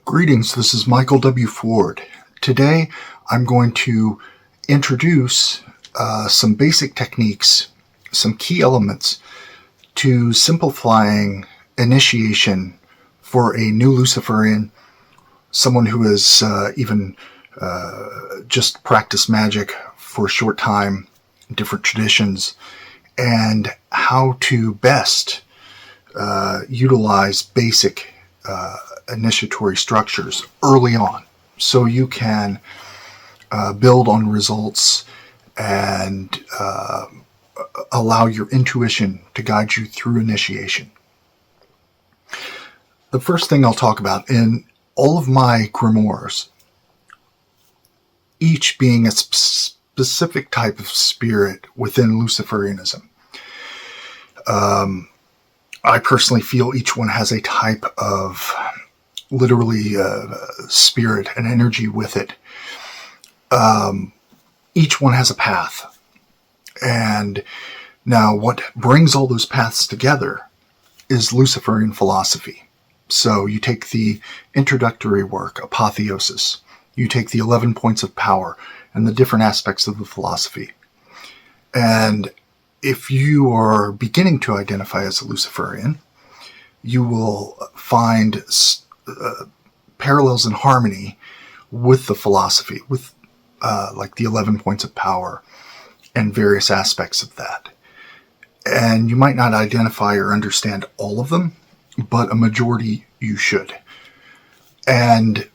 Greetings, this is Michael W. Ford. Today I'm going to introduce some basic techniques, some key elements to simplifying initiation for a new Luciferian, someone who has even just practiced magic for a short time, different traditions, and how to best utilize basic initiatory structures early on so you can build on results and allow your intuition to guide you through initiation. The first thing I'll talk about in all of my grimoires, each being a specific type of spirit within Luciferianism. I personally feel each one has a type of literally spirit and energy with it. Each one has a path. And now what brings all those paths together is Luciferian philosophy. So you take the introductory work, Apotheosis. You take the 11 points of power and the different aspects of the philosophy. And if you are beginning to identify as a Luciferian, you will find parallels and harmony with the philosophy, with like the 11 points of power and various aspects of that. And you might not identify or understand all of them, but a majority you should. And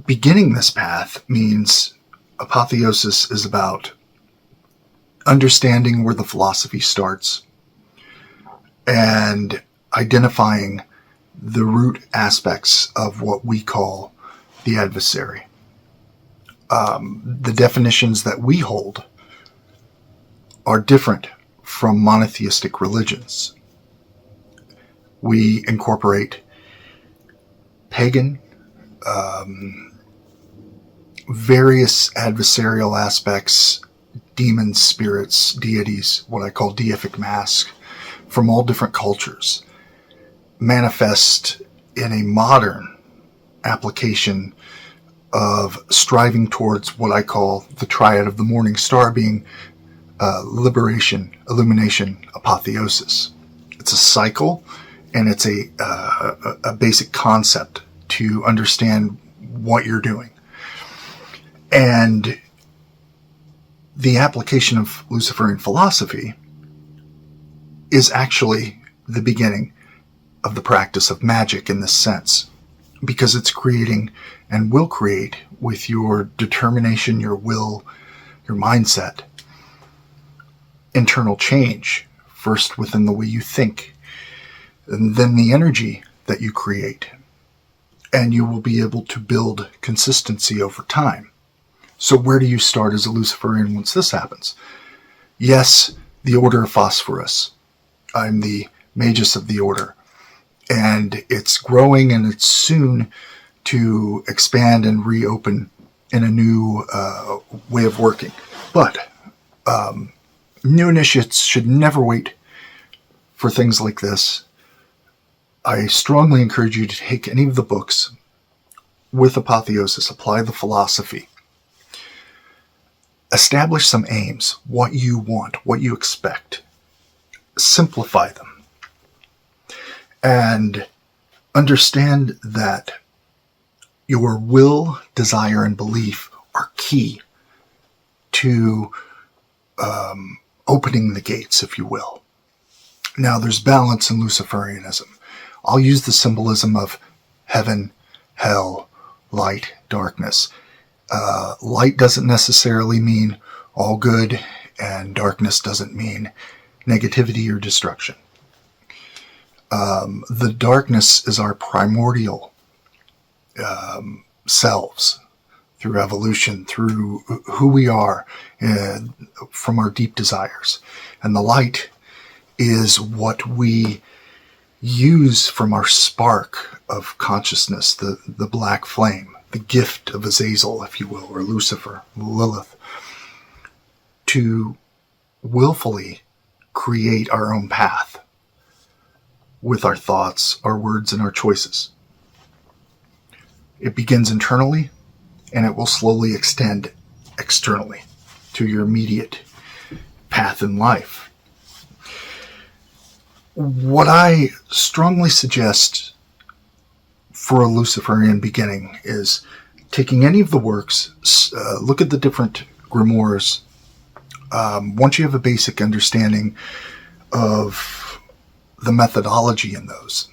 beginning this path means Apotheosis is about understanding where the philosophy starts and identifying the root aspects of what we call the adversary. The definitions that we hold are different from monotheistic religions. We incorporate pagan, various adversarial aspects, demons, spirits, deities, what I call deific masks, from all different cultures, manifest in a modern application of striving towards what I call the triad of the morning star, being liberation, illumination, apotheosis. It's a cycle, and it's a basic concept to understand what you're doing. And the application of Luciferian philosophy is actually the beginning of the practice of magic in this sense, because it's creating and will create with your determination, your will, your mindset, internal change, first within the way you think, and then the energy that you create. And you will be able to build consistency over time. So where do you start as a Luciferian once this happens? Yes, the Order of Phosphorus. I'm the Magus of the Order. And it's growing, and it's soon to expand and reopen in a new way of working. But new initiates should never wait for things like this. I strongly encourage you to take any of the books with Apotheosis, apply the philosophy. Establish some aims, what you want, what you expect. Simplify them. And understand that your will, desire, and belief are key to opening the gates, if you will. Now, there's balance in Luciferianism. I'll use the symbolism of heaven, hell, light, darkness. Light doesn't necessarily mean all good, and darkness doesn't mean negativity or destruction. The darkness is our primordial selves, through evolution, through who we are, from our deep desires. And the light is what we use from our spark of consciousness, the black flame, the gift of Azazel, if you will, or Lucifer, Lilith, to willfully create our own path with our thoughts, our words, and our choices. It begins internally, and it will slowly extend externally to your immediate path in life. What I strongly suggest for a Luciferian beginning is taking any of the works, look at the different Grimoires. Once you have a basic understanding of the methodology in those,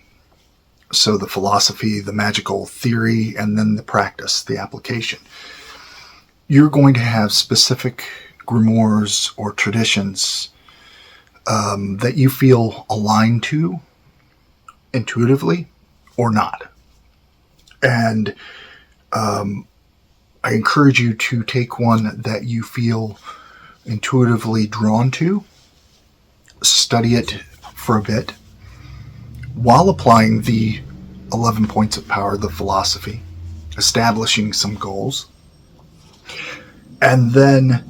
so the philosophy, the magical theory, and then the practice, the application, you're going to have specific Grimoires or traditions that you feel aligned to intuitively or not. And I encourage you to take one that you feel intuitively drawn to, study it for a bit, while applying the 11 points of power, the philosophy, establishing some goals, and then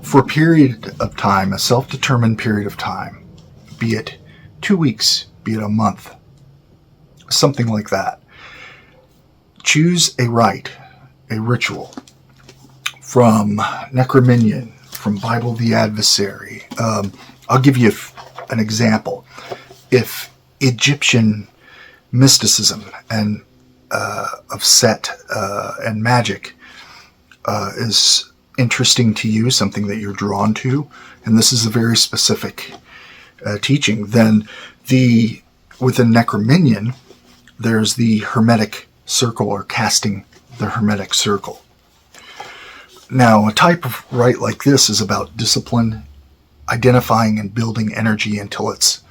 for a period of time, a self-determined period of time, be it 2 weeks, be it a month, something like that, choose a rite, a ritual, from Necrominion, from Bible the Adversary. I'll give you an example. If Egyptian mysticism and of Set and magic is interesting to you, something that you're drawn to, and this is a very specific teaching, then within Necrominion, there's the Hermetic Circle, or casting the Hermetic Circle. Now, a type of rite like this is about discipline, identifying and building energy until it's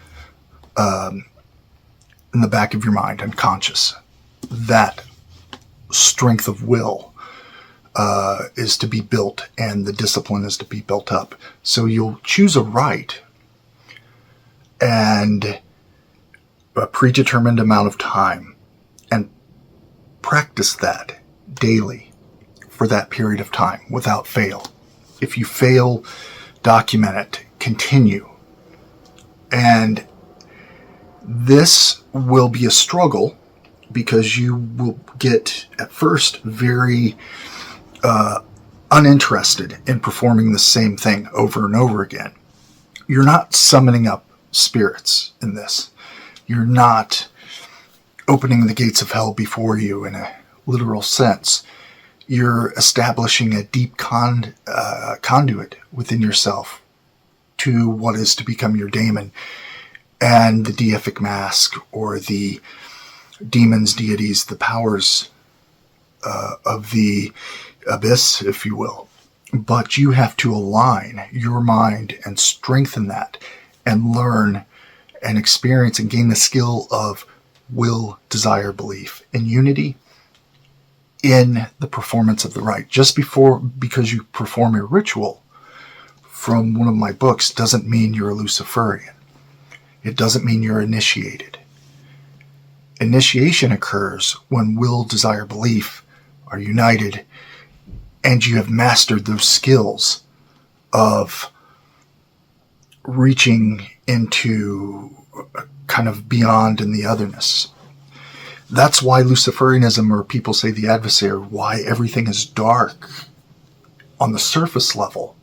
in the back of your mind, unconscious. That strength of will is to be built, and the discipline is to be built up. So you'll choose a rite and a predetermined amount of time and practice that daily for that period of time without fail. If you fail, document it, continue. And this will be a struggle because you will get at first very uninterested in performing the same thing over and over again. You're not summoning up spirits in this. You're not opening the gates of hell before you in a literal sense. You're establishing a deep conduit within yourself to what is to become your daemon and the deific mask, or the demons, deities, the powers of the abyss, if you will. But you have to align your mind and strengthen that and learn and experience and gain the skill of will, desire, belief, and unity in the performance of the rite. Just because you perform a ritual from one of my books doesn't mean you're a Luciferian. It doesn't mean you're initiated. Initiation occurs when will, desire, belief are united and you have mastered those skills of reaching into kind of beyond in the otherness. That's why Luciferianism, or people say the adversary, why everything is dark on the surface level,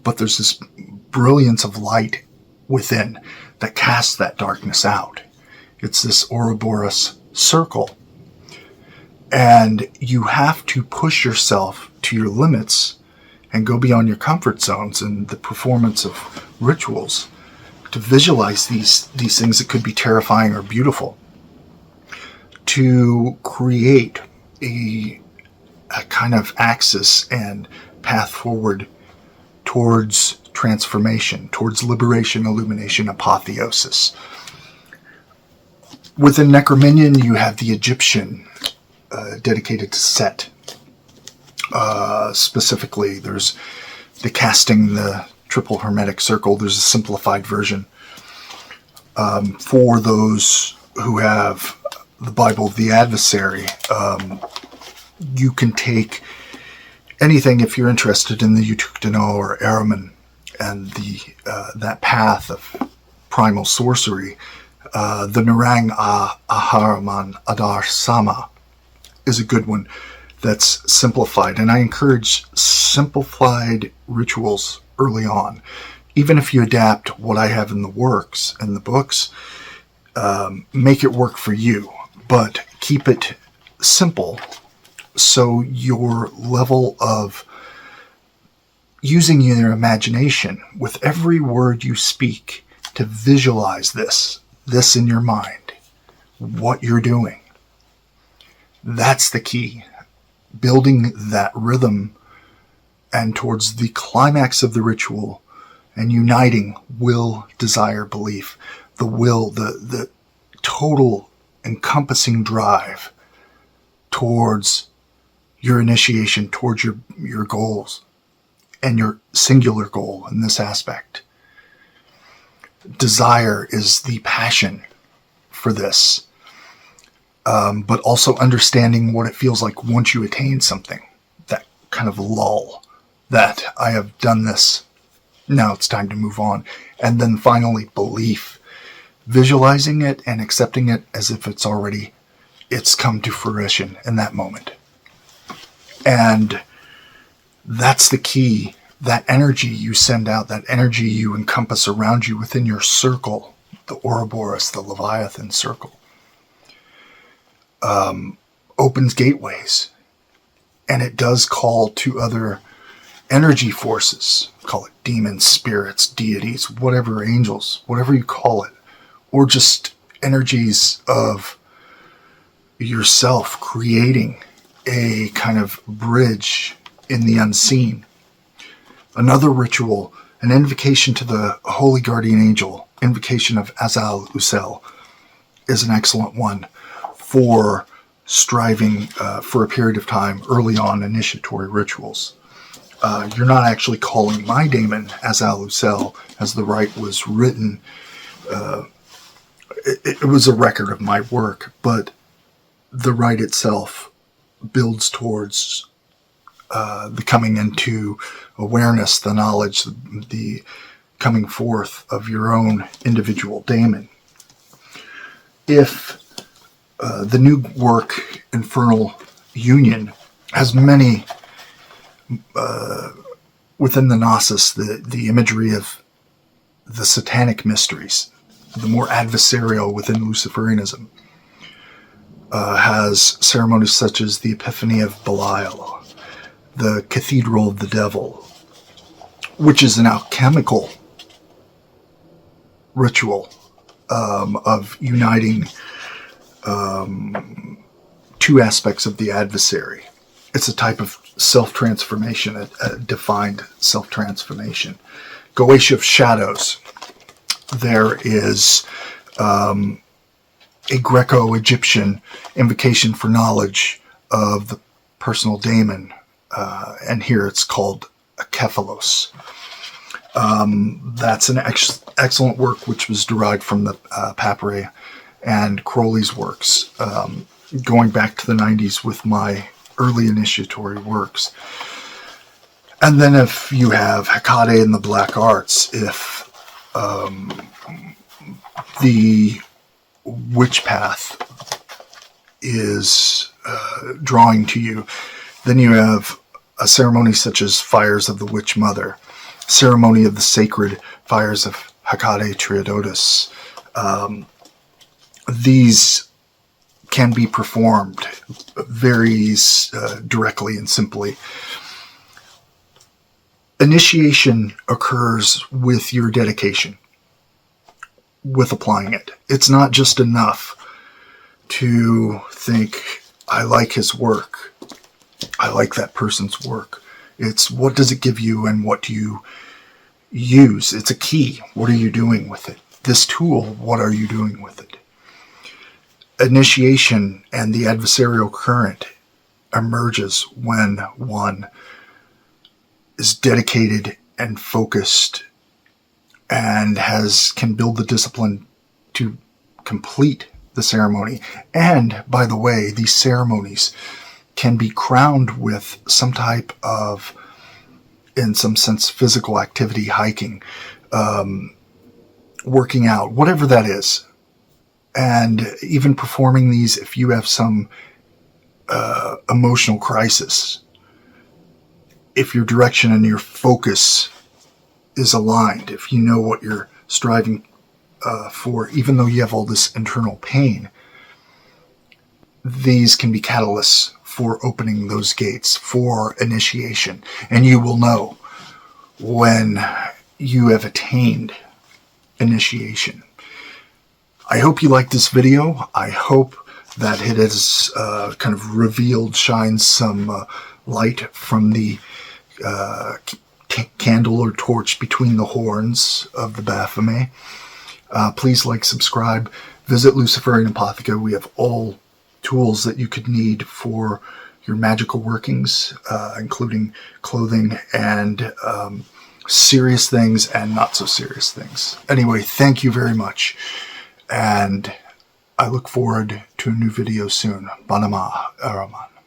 but there's this brilliance of light within that casts that darkness out. It's this Orbus Circle. And you have to push yourself to your limits and go beyond your comfort zones in the performance of rituals to visualize these things that could be terrifying or beautiful, to create a kind of axis and path forward towards transformation, towards liberation, illumination, apotheosis. Within Necrominion, you have the Egyptian dedicated to Set. Specifically, there's the casting the triple Hermetic Circle. There's a simplified version for those who have the Bible of the Adversary. You can take anything if you're interested in the Utukdano or Ahriman and that path of primal sorcery. The Narang Aharaman Adar Sama is a good one that's simplified. And I encourage simplified rituals early on. Even if you adapt what I have in the works, in the books, make it work for you. But keep it simple so your level of using your imagination with every word you speak to visualize this in your mind, what you're doing. That's the key. Building that rhythm and towards the climax of the ritual and uniting will, desire, belief, the will, the total encompassing drive towards your initiation, towards your goals and your singular goal in this aspect. Desire is the passion for this, but also understanding what it feels like once you attain something, that kind of lull, that I have done this, now it's time to move on. And then finally, belief, visualizing it and accepting it as if it's come to fruition in that moment. And that's the key. That energy you send out, that energy you encompass around you within your circle, the Ouroboros, the Leviathan circle, opens gateways. And it does call to other energy forces, call it demons, spirits, deities, whatever, angels, whatever you call it, or just energies of yourself creating a kind of bridge in the unseen. Another ritual, an invocation to the Holy Guardian Angel, invocation of Azazel, is an excellent one for striving for a period of time early on initiatory rituals. You're not actually calling my Daemon Azazel as the rite was written. It was a record of my work, but the rite itself builds towards the coming into awareness, the knowledge, the coming forth of your own individual daemon. If the new work, Infernal Union, has many, within the Gnosis, the imagery of the satanic mysteries, the more adversarial within Luciferianism, has ceremonies such as the Epiphany of Belial, the Cathedral of the Devil, which is an alchemical ritual of uniting two aspects of the adversary. It's a type of self-transformation, a defined self-transformation. Goetia of Shadows. There is a Greco-Egyptian invocation for knowledge of the personal daemon, and here it's called Kephalos. That's an excellent work which was derived from the Papyri and Crowley's works, going back to the 90s with my early initiatory works. And then if you have Hecate and the Black Arts, if the witch path is drawing to you, then you have a ceremony such as Fires of the Witch Mother, Ceremony of the Sacred Fires of Hecate Triodotis. These can be performed very directly and simply. Initiation occurs with your dedication, with applying it. It's not just enough to think, I like his work, I like that person's work. It's what does it give you and what do you use? It's a key. What are you doing with it? This tool, what are you doing with it? Initiation and the adversarial current emerges when one is dedicated and focused and can build the discipline to complete the ceremony. And by the way, these ceremonies can be crowned with some type of, in some sense, physical activity, hiking, working out, whatever that is. And even performing these if you have some emotional crisis. If your direction and your focus is aligned, if you know what you're striving for, even though you have all this internal pain, these can be catalysts for opening those gates for initiation. And you will know when you have attained initiation. I hope you liked this video. I hope that it has kind of revealed, shined some light from the candle or torch between the horns of the Baphomet. Please like, subscribe, visit Luciferian Apotheca. We have all tools that you could need for your magical workings, including clothing and serious things and not so serious things. Anyway, thank you very much, and I look forward to a new video soon. Banama Araman.